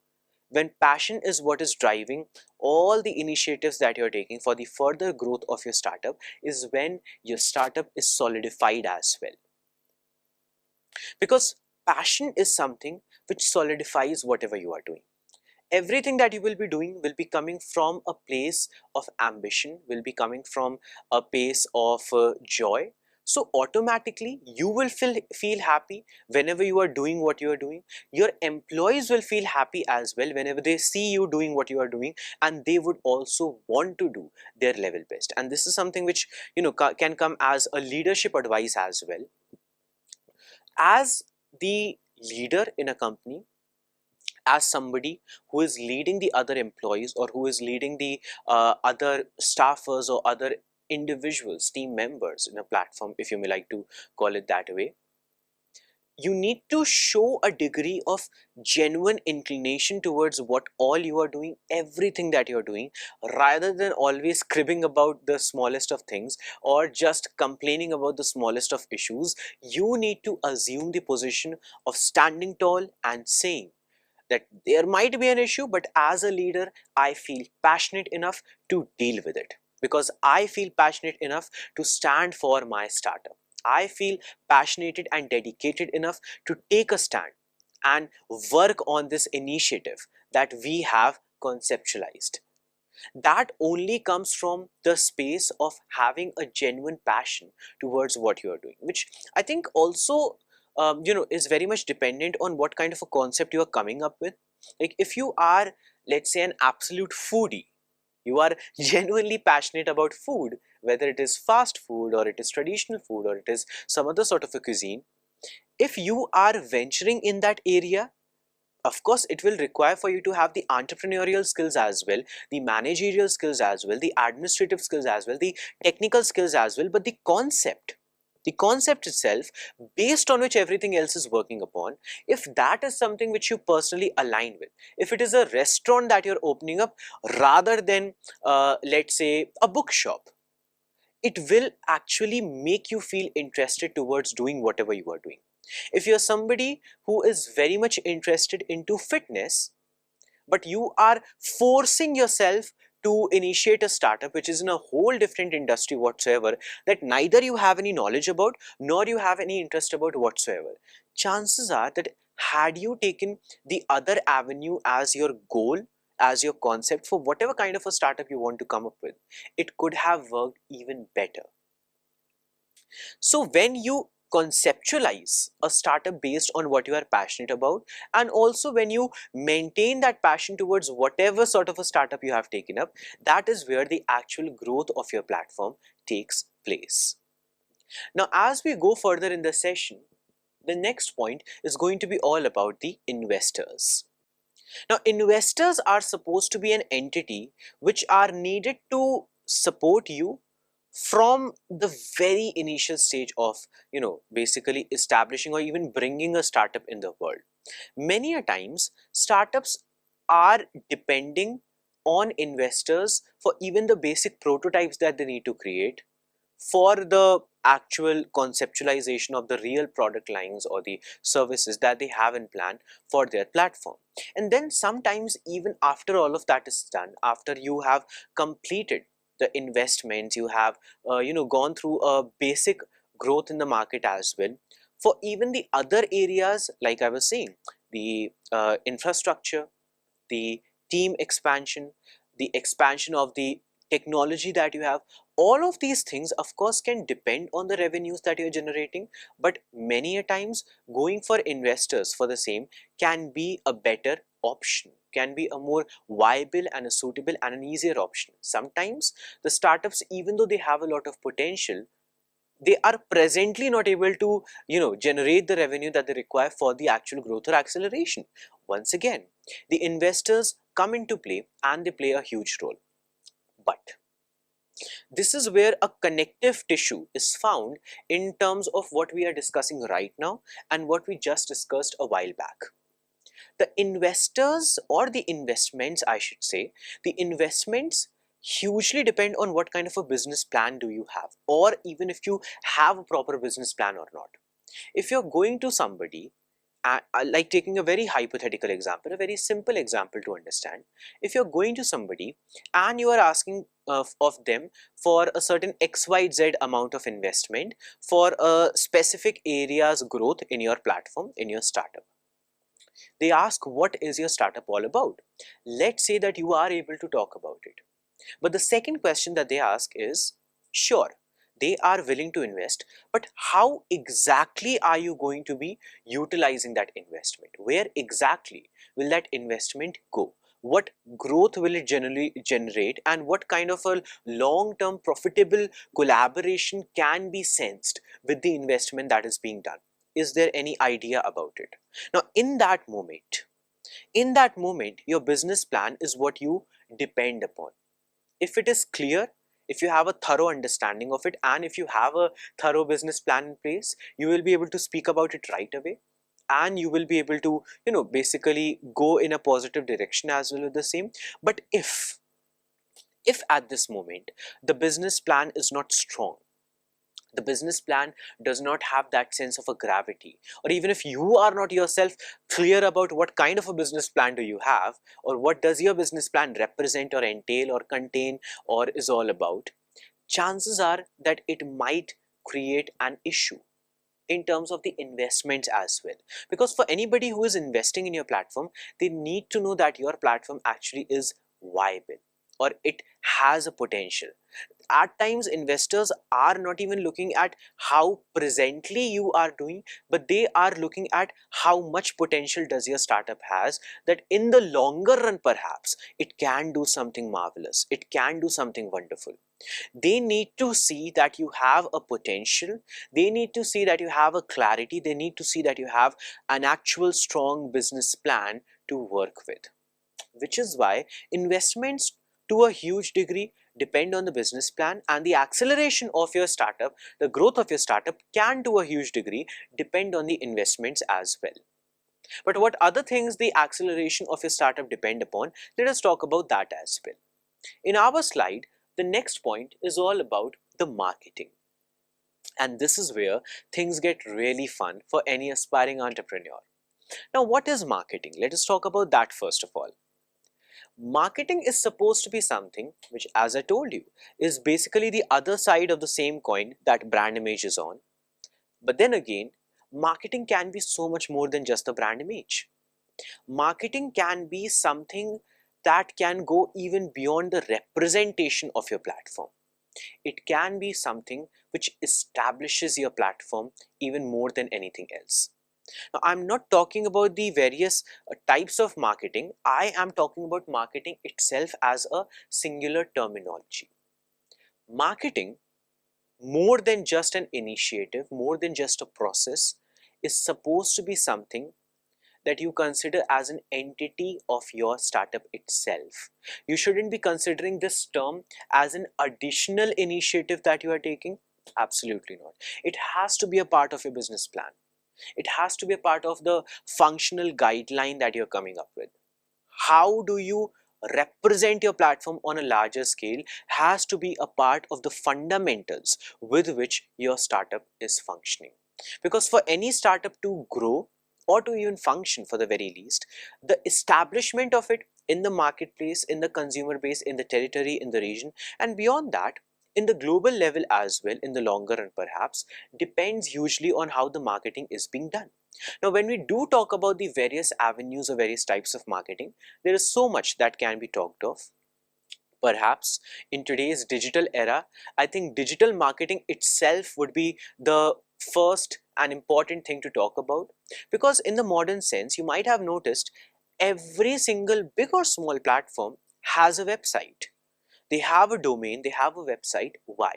[SPEAKER 2] when passion is what is driving all the initiatives that you're taking for the further growth of your startup, is when your startup is solidified as well. Because passion is something which solidifies whatever you are doing. Everything that you will be doing will be coming from a place of ambition, will be coming from a place of joy. So automatically you will feel happy whenever you are doing what you are doing. Your employees will feel happy as well whenever they see you doing what you are doing, and they would also want to do their level best. And this is something which can come as a leadership advice as well. As the leader in a company, as somebody who is leading the other employees, or who is leading the other staffers or other individuals, team members in a platform, if you may like to call it that way, you need to show a degree of genuine inclination towards what all you are doing, everything that you're doing, rather than always cribbing about the smallest of things or just complaining about the smallest of issues. You need to assume the position of standing tall and saying that there might be an issue, but as a leader, I feel passionate enough to deal with it, because I feel passionate enough to stand for my startup. I feel passionate and dedicated enough to take a stand and work on this initiative that we have conceptualized. That only comes from the space of having a genuine passion towards what you are doing, which I think also is very much dependent on what kind of a concept you are coming up with. Like if you are, let's say, an absolute foodie, you are genuinely passionate about food, whether it is fast food or it is traditional food or it is some other sort of a cuisine. If you are venturing in that area, of course it will require for you to have the entrepreneurial skills as well, the managerial skills as well, the administrative skills as well, the technical skills as well. But the concept itself, based on which everything else is working upon, if that is something which you personally align with, if it is a restaurant that you're opening up rather than let's say a bookshop, it will actually make you feel interested towards doing whatever you are doing. If you're somebody who is very much interested into fitness, but you are forcing yourself to initiate a startup which is in a whole different industry whatsoever, that neither you have any knowledge about nor you have any interest about whatsoever, chances are that had you taken the other avenue as your goal, as your concept for whatever kind of a startup you want to come up with, it could have worked even better. So when you conceptualize a startup based on what you are passionate about, and also when you maintain that passion towards whatever sort of a startup you have taken up, that is where the actual growth of your platform takes place. Now, as we go further in the session, the next point is going to be all about the investors. Now, investors are supposed to be an entity which are needed to support you from the very initial stage of, basically establishing or even bringing a startup in the world. Many a times startups are depending on investors for even the basic prototypes that they need to create, for the actual conceptualization of the real product lines or the services that they have in plan for their platform. And then sometimes, even after all of that is done, after you have completed the investments, you have gone through a basic growth in the market as well, for even the other areas, like I was saying, the infrastructure, the team expansion, the expansion of the technology that you have, all of these things of course can depend on the revenues that you're generating, but many a times going for investors for the same can be a better option, can be a more viable and a suitable and an easier option. Sometimes the startups, even though they have a lot of potential, they are presently not able to generate the revenue that they require for the actual growth or acceleration. Once again, the investors come into play and they play a huge role. But this is where a connective tissue is found in terms of what we are discussing right now and what we just discussed a while back. The investors, or the investments I should say, the investments hugely depend on what kind of a business plan do you have, or even if you have a proper business plan or not. If you're going to somebody, like taking a very hypothetical example, a very simple example to understand, if you're going to somebody and you are asking of them for a certain XYZ amount of investment for a specific area's growth in your platform, in your startup, they ask, what is your startup all about? Let's say that you are able to talk about it. But the second question that they ask is, sure, they are willing to invest, but how exactly are you going to be utilizing that investment? Where exactly will that investment go? What growth will it generally generate, and what kind of a long-term profitable collaboration can be sensed with the investment that is being done? Is there any idea about it? Now, in that moment, your business plan is what you depend upon. If it is clear, if you have a thorough understanding of it, and if you have a thorough business plan in place, you will be able to speak about it right away, and you will be able to basically go in a positive direction as well with the same. But if at this moment the business plan is not strong, the business plan does not have that sense of a gravity, or even if you are not yourself clear about what kind of a business plan do you have, or what does your business plan represent or entail or contain or is all about, chances are that it might create an issue in terms of the investments as well. Because for anybody who is investing in your platform, they need to know that your platform actually is viable, or it has a potential. At times investors are not even looking at how presently you are doing, but they are looking at how much potential does your startup has, that in the longer run perhaps it can do something marvelous, it can do something wonderful. They need to see that you have a potential, they need to see that you have a clarity, they need to see that you have an actual strong business plan to work with. Which is why investments to a huge degree depend on the business plan, and the acceleration of your startup, the growth of your startup, can to a huge degree depend on the investments as well. But what other things the acceleration of your startup depend upon, let us talk about that as well. In our slide, the next point is all about the marketing. And this is where things get really fun for any aspiring entrepreneur. Now, what is marketing? Let us talk about that first of all. Marketing is supposed to be something which, as I told you, is basically the other side of the same coin that brand image is on. But then again, marketing can be so much more than just the brand image. Marketing can be something that can go even beyond the representation of your platform. It can be something which establishes your platform even more than anything else. Now, I'm not talking about the various types of marketing. I am talking about marketing itself as a singular terminology. Marketing, more than just an initiative, more than just a process, is supposed to be something that you consider as an entity of your startup itself. You shouldn't be considering this term as an additional initiative that you are taking. Absolutely not. It has to be a part of your business plan. It has to be a part of the functional guideline that you're coming up with. How do you represent your platform on a larger scale has to be a part of the fundamentals with which your startup is functioning. Because for any startup to grow or to even function for the very least, the establishment of it in the marketplace, in the consumer base, in the territory, in the region, and beyond that, in the global level as well, in the longer run perhaps, depends hugely on how the marketing is being done. Now, when we do talk about the various avenues or various types of marketing, there is so much that can be talked of. Perhaps in today's digital era, I think digital marketing itself would be the first and important thing to talk about, because in the modern sense, you might have noticed every single big or small platform has a website. They have a domain, they have a website. Why?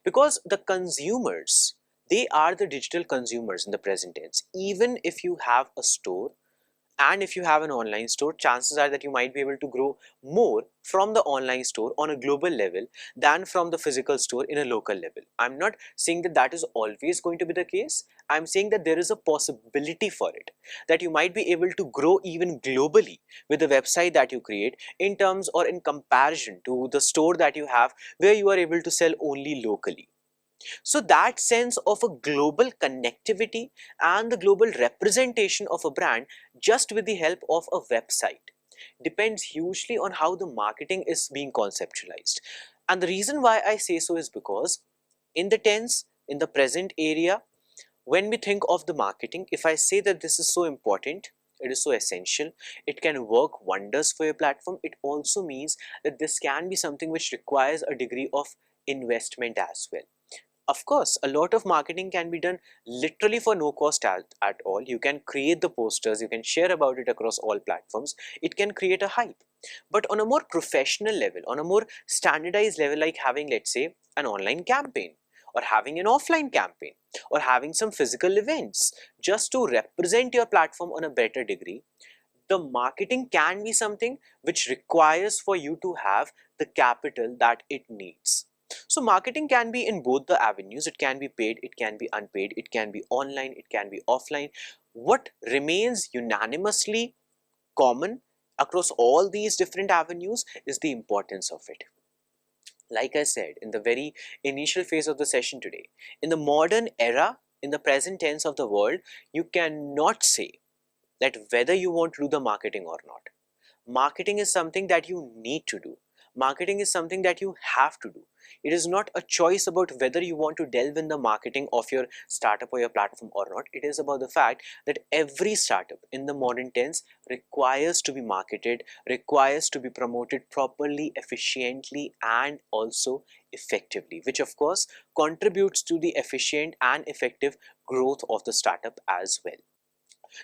[SPEAKER 2] Because the consumers, they are the digital consumers in the present tense. Even if you have a store and if you have an online store, chances are that you might be able to grow more from the online store on a global level than from the physical store in a local level. I'm not saying that that is always going to be the case. I'm saying that there is a possibility for it, that you might be able to grow even globally with the website that you create in terms or in comparison to the store that you have where you are able to sell only locally. So that sense of a global connectivity and the global representation of a brand just with the help of a website depends hugely on how the marketing is being conceptualized. And the reason why I say so is because in the tense, in the present area, when we think of the marketing, if I say that this is so important, it is so essential, it can work wonders for your platform, it also means that this can be something which requires a degree of investment as well. Of course, a lot of marketing can be done literally for no cost at all. You can create the posters, you can share about it across all platforms. It can create a hype. But on a more professional level, on a more standardized level, like having, let's say, an online campaign or having an offline campaign or having some physical events just to represent your platform on a better degree, the marketing can be something which requires for you to have the capital that it needs. So marketing can be in both the avenues. It can be paid, it can be unpaid, it can be online, it can be offline. What remains unanimously common across all these different avenues is the importance of it. Like I said in the very initial phase of the session today, in the modern era, in the present tense of the world, you cannot say that whether you want to do the marketing or not. Marketing is something that you need to do. Marketing is something that you have to do. It is not a choice about whether you want to delve in the marketing of your startup or your platform or not. It is about the fact that every startup in the modern tense requires to be marketed, requires to be promoted properly, efficiently, and also effectively, which of course contributes to the efficient and effective growth of the startup as well.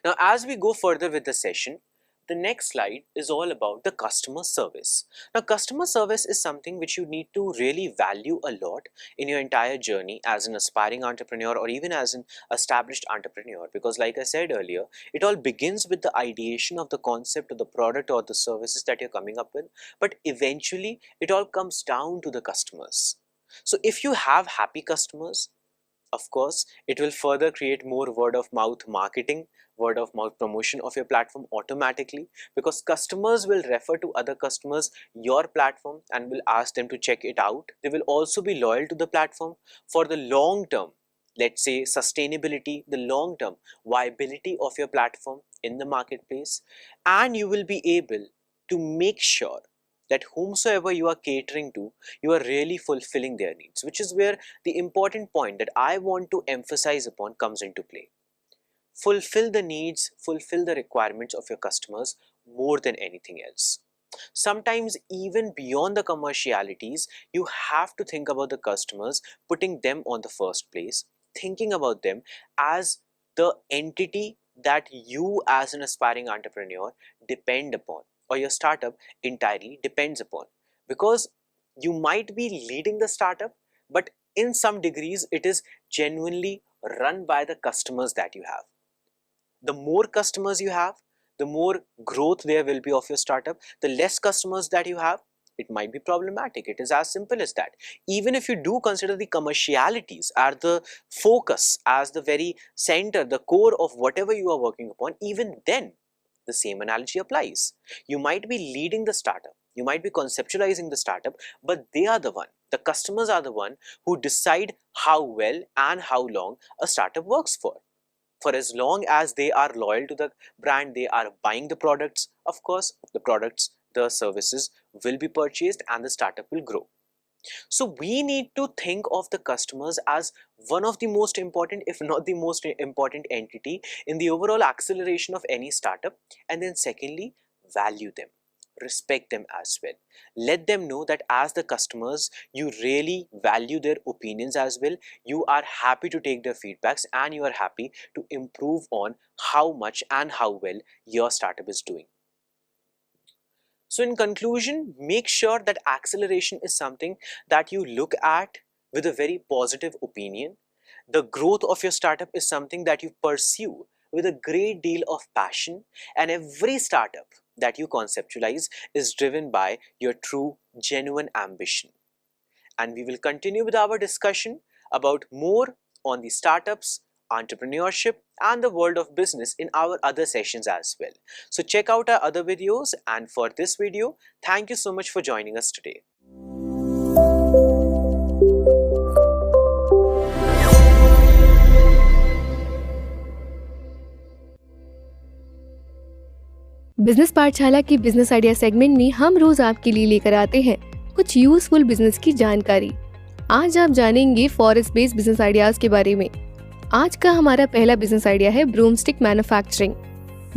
[SPEAKER 2] Now, as we go further with the session, the next slide is all about the customer service. Now, customer service is something which you need to really value a lot in your entire journey as an aspiring entrepreneur or even as an established entrepreneur, because like I said earlier, it all begins with the ideation of the concept of the product or the services that you're coming up with, but eventually it all comes down to the customers. So if you have happy customers, of course, it will further create more word of mouth marketing, word of mouth promotion of your platform automatically, because customers will refer to other customers your platform and will ask them to check it out. They will also be loyal to the platform for the long term, let's say sustainability, the long term viability of your platform in the marketplace, and you will be able to make sure that whomsoever you are catering to, you are really fulfilling their needs, which is where the important point that I want to emphasize upon comes into play. Fulfill the needs, fulfill the requirements of your customers more than anything else. Sometimes even beyond the commercialities, you have to think about the customers, putting them on the first place, thinking about them as the entity that you as an aspiring entrepreneur depend upon, or your startup entirely depends upon. Because you might be leading the startup, but in some degrees it is genuinely run by the customers that you have. The more customers you have, the more growth there will be of your startup. The less customers that you have, it might be problematic. It is as simple as that. Even if you do consider the commercialities as the focus, as the very center, the core of whatever you are working upon, even then the same analogy applies. You might be leading the startup, you might be conceptualizing the startup, but they are the one, the customers are the one who decide how well and how long a startup works for. For as long as they are loyal to the brand, they are buying the products, of course, the products, the services will be purchased and the startup will grow. So we need to think of the customers as one of the most important, if not the most important entity in the overall acceleration of any startup. And then secondly, value them, respect them as well. Let them know that as the customers, you really value their opinions as well. You are happy to take their feedbacks and you are happy to improve on how much and how well your startup is doing. So in conclusion, make sure that acceleration is something that you look at with a very positive opinion. The growth of your startup is something that you pursue with a great deal of passion, and every startup that you conceptualize is driven by your true, genuine ambition. And we will continue with our discussion about more on the startups, entrepreneurship, and the world of business in our other sessions as well. So check out our other videos, and for this video, thank you so much for joining us today.
[SPEAKER 3] Business पाठशाला की business idea segment में हम रोज आपके लिए लेकर आते हैं कुछ यूजफुल बिजनेस की जानकारी। आज आप जानेंगे फॉरेस्ट बेस्ड बिजनेस आइडियाज के बारे में। आज का हमारा पहला बिजनेस आइडिया है ब्रूमस्टिक मैन्युफैक्चरिंग।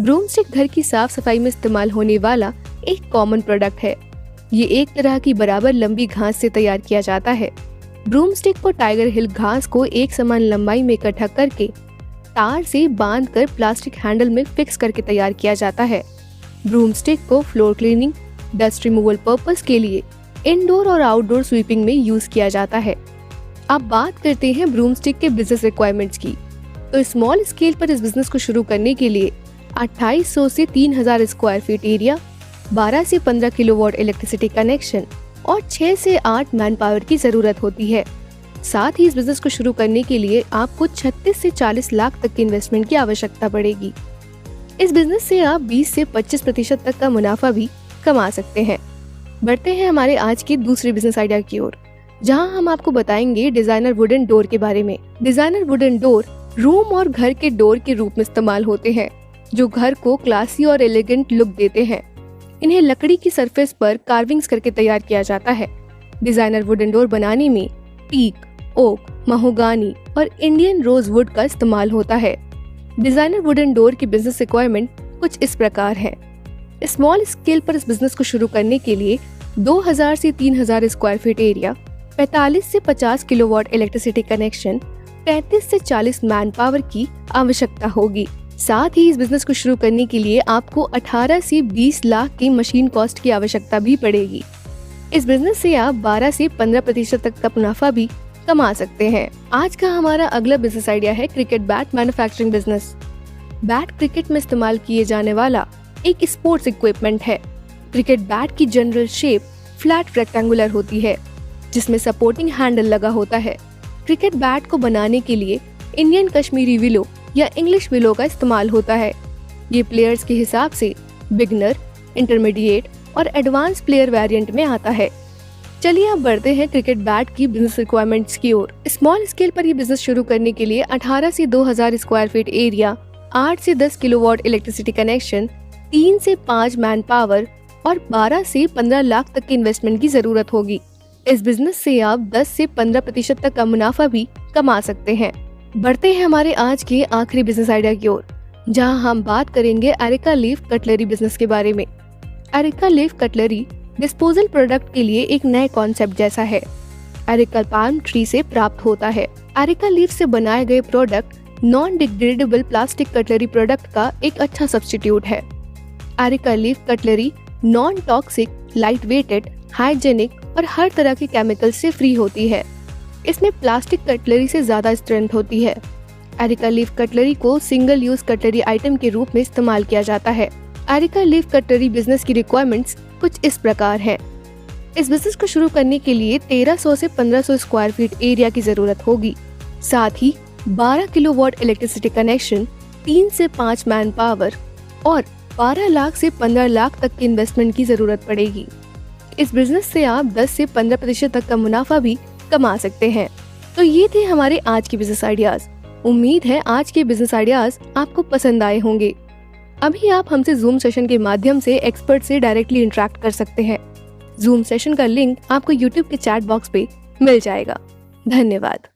[SPEAKER 3] ब्रूमस्टिक घर की साफ सफाई में इस्तेमाल होने वाला एक कॉमन प्रोडक्ट है। ये एक तरह की बराबर लंबी घास से तैयार किया जाता है। ब्रूमस्टिक को टाइगर हिल घास को एक समान लंबाई में इकट्ठा करके तार से बांधकर प्लास्टिक हैंडल में फिक्स करके तैयार किया जाता है। ब्रूमस्टिक को floor cleaning, dust removal purpose के लिए इंडोर और आउटडोर स्वीपिंग में यूज किया जाता है। अब बात करते हैं ब्रूमस्टिक के बिजनेस रिक्वायरमेंट्स की। तो स्मॉल स्केल पर इस बिजनेस को शुरू करने के लिए 2800 से 3000 स्क्वायर फीट एरिया, 12 से 15 किलोवाट इलेक्ट्रिसिटी कनेक्शन और 6 से 8 मैन पावर की जरूरत होती है। साथ ही इस बिजनेस को शुरू करने के लिए आपको 36 से 40 लाख तक की इन्वेस्टमेंट की आवश्यकता पड़ेगी। इस बिजनेस से आप 20 से 25% तक का मुनाफा भी कमा सकते हैं। बढ़ते हैं हमारे आज के दूसरे बिजनेस आइडिया की ओर, जहां हम आपको बताएंगे डिजाइनर वुडन डोर के बारे में। डिजाइनर वुडन डोर रूम और घर के डोर के रूप में इस्तेमाल होते हैं, जो घर को क्लासी और एलिगेंट लुक देते हैं। इन्हें लकड़ी की सरफेस पर कार्विंग्स करके तैयार किया जाता है। डिजाइनर वुडन डोर बनाने में टीक, ओक, महोगानी और इंडियन रोज वुड का इस्तेमाल होता है। डिजाइनर वुडन डोर की बिजनेस रिक्वायरमेंट कुछ इस प्रकार है। स्मॉल स्केल पर इस बिजनेस को शुरू करने के लिए 2000 से 3000 स्क्वायर फीट एरिया, 45 से 50 किलोवाट इलेक्ट्रिसिटी कनेक्शन, 35 से 40 मैन पावर की आवश्यकता होगी। साथ ही इस बिजनेस को शुरू करने के लिए आपको 18 से 20 लाख की मशीन कॉस्ट की आवश्यकता भी पड़ेगी। इस बिजनेस से आप 12 से 15% तक का मुनाफा भी कमा सकते हैं। आज का हमारा अगला बिजनेस आइडिया है cricket bat manufacturing business. Bat cricket में इस्तेमाल किए जाने वाला एक स्पोर्ट्स इक्विपमेंट है। क्रिकेट बैट की जनरल शेप फ्लैट रेक्टेंगुलर होती है, जिसमें सपोर्टिंग हैंडल लगा होता है। क्रिकेट बैट को बनाने के लिए इंडियन कश्मीरी विलो या इंग्लिश विलो का इस्तेमाल होता है। ये प्लेयर्स के हिसाब से बिगनर, इंटरमीडिएट और एडवांस प्लेयर वेरिएंट में आता है। चलिए अब बढ़ते हैं क्रिकेट बैट की बिजनेस रिक्वायरमेंट्स की ओर। स्मॉल स्केल पर ये बिजनेस शुरू करने के लिए 18 से 2000 स्क्वायर फीट एरिया, 8 से 10 किलोवाट इलेक्ट्रिसिटी कनेक्शन, 3 से 5 मैन पावर और 12 से 15 लाख तक की इन्वेस्टमेंट की जरूरत होगी। इस बिजनेस से आप 10 से 15% तक का मुनाफा भी कमा सकते हैं। बढ़ते हैं हमारे आज के आखिरी बिजनेस आइडिया की ओर, जहां हम बात करेंगे एरिका लीफ कटलरी बिजनेस के बारे में। Areca leaf cutlery disposal product के लिए एक नए कॉन्सेप्ट जैसा है। एरिका पाल्म ट्री से प्राप्त होता है। एरिका लीफ से बनाए गए product non degradable plastic cutlery product का एक अच्छा सब्स्टिट्यूट है। Areca leaf cutlery non toxic, light weighted, hygienic और हर तरह के केमिकल से फ्री होती है। इसमें प्लास्टिक कटलरी से ज्यादा स्ट्रेंथ होती है। एरिका लीफ कटलरी को सिंगल यूज कटलरी आइटम के रूप में इस्तेमाल किया जाता है। एरिका लीफ कटलरी बिजनेस की रिक्वायरमेंट्स कुछ इस प्रकार हैं। इस बिजनेस को शुरू करने के लिए 1300 से 1500 स्क्वायर फीट एरिया की जरूरत होगी। साथ ही 12 किलोवाट इलेक्ट्रिसिटी कनेक्शन, 3 से 5 मैन पावर और 12 लाख से 15 लाख तक की इन्वेस्टमेंट की जरूरत पड़ेगी। इस बिजनेस से आप 10 से 15% तक का मुनाफा भी कमा सकते हैं। तो ये थे हमारे आज के बिजनेस आइडियाज। उम्मीद है आज के बिजनेस आइडियाज आपको पसंद आए होंगे। अभी आप हमसे जूम सेशन के माध्यम से एक्सपर्ट से डायरेक्टली इंटरेक्ट कर सकते हैं। जूम सेशन का लिंक आपको यूट्यूब के चैट बॉक्स पे मिल जाएगा। धन्यवाद।